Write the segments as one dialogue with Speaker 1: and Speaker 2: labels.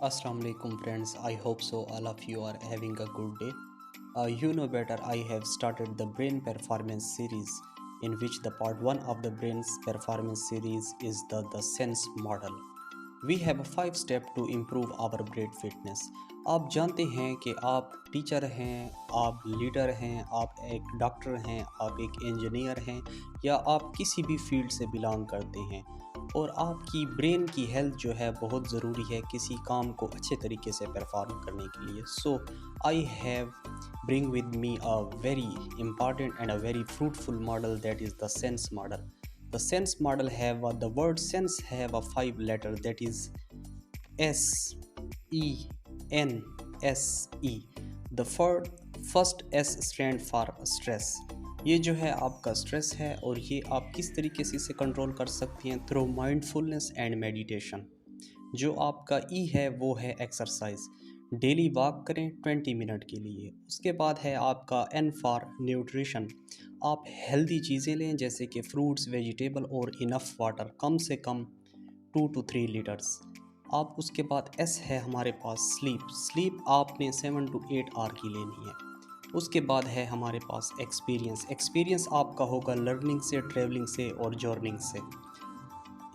Speaker 1: Assalamu alaikum friends. I hope so all of you are having a good day. You know better, I have started the brain performance series in which the part 1 of the brain's performance series is the sense model. We have a 5 step to improve our brain fitness. आप जानते हैं कि आप teacher हैं, आप leader हैं, आप एक डॉक्टर हैं, आप एक इंजीनियर हैं या आप किसी भी फील्ड से बिलोंग करते हैं और आपकी ब्रेन की हेल्थ जो है बहुत ज़रूरी है किसी काम को अच्छे तरीके से परफॉर्म करने के लिए. So I have bring with me a very important and a very fruitful model, that is the sense model. The sense model have the word sense have a 5 letter, that is SENSE. The first S stand for stress. ये जो है आपका stress है और ये आप किस तरीके से इसे कंट्रोल कर सकती हैं थ्रू माइंडफुलनेस एंड मेडिटेशन. जो आपका ई है वो है एक्सरसाइज. डेली वॉक करें 20 मिनट के लिए. उसके बाद है आपका एन फॉर न्यूट्रिशन. आप हेल्दी चीज़ें लें जैसे कि फ्रूट्स, वेजिटेबल और इनफ वाटर, कम से कम 2 to 3 लीटर्स. आप उसके बाद एस है हमारे पास स्लीप. स्लीप आपने 7 to 8 आवर की लेनी है. उसके बाद है हमारे पास एक्सपीरियंस. एक्सपीरियंस आपका होगा लर्निंग से, ट्रैवलिंग से और जर्निंग से.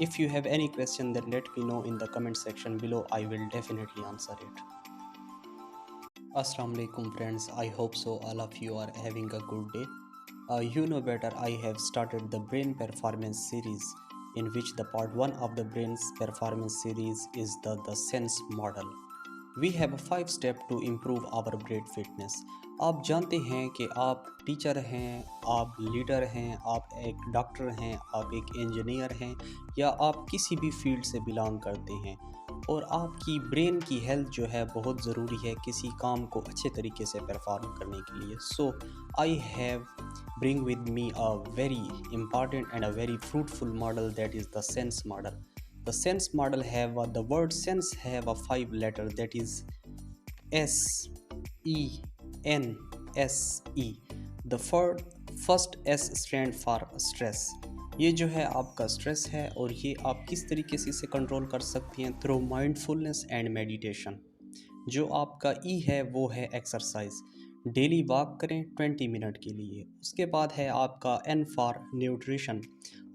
Speaker 1: If you have any question then let me know in the comment section below. I will definitely answer it. Assalamu alaikum friends. I hope so all of you are having a good day. You know better, I have started the brain performance series in which the part 1 of the brain's performance series is the sense model. We have a 5 step to improve our brain fitness. आप जानते हैं कि आप teacher हैं, आप leader हैं, आप एक डॉक्टर हैं, आप एक इंजीनियर हैं या आप किसी भी फील्ड से बिलोंग करते हैं और आपकी ब्रेन की हेल्थ जो है बहुत ज़रूरी है किसी काम को अच्छे तरीके से परफॉर्म करने के लिए. So I have bring with me a very important and a very fruitful model, that is the sense model. The sense model have the word sense have a 5 letter, that is SENSE. The first S stand for stress. ये जो है आपका stress है और ये आप किस तरीके से इसे कंट्रोल कर सकती हैं थ्रू माइंडफुलनेस एंड मेडिटेशन. जो आपका ई है वो है एक्सरसाइज. डेली वॉक करें 20 मिनट के लिए. उसके बाद है आपका एन फॉर न्यूट्रिशन.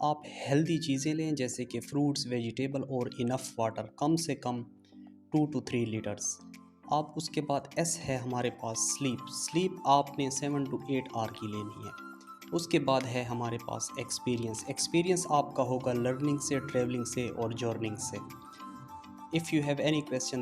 Speaker 1: आप हेल्दी चीज़ें लें जैसे कि फ्रूट्स, वेजिटेबल और इनफ वाटर, कम से कम 2 to 3 लीटर्स. आप उसके बाद एस है हमारे पास स्लीप. स्लीप आपने 7 to 8 आवर की लेनी है. उसके बाद है हमारे पास एक्सपीरियंस. एक्सपीरियंस आपका होगा लर्निंग से, ट्रैवलिंग से और जर्निंग से. If you have any question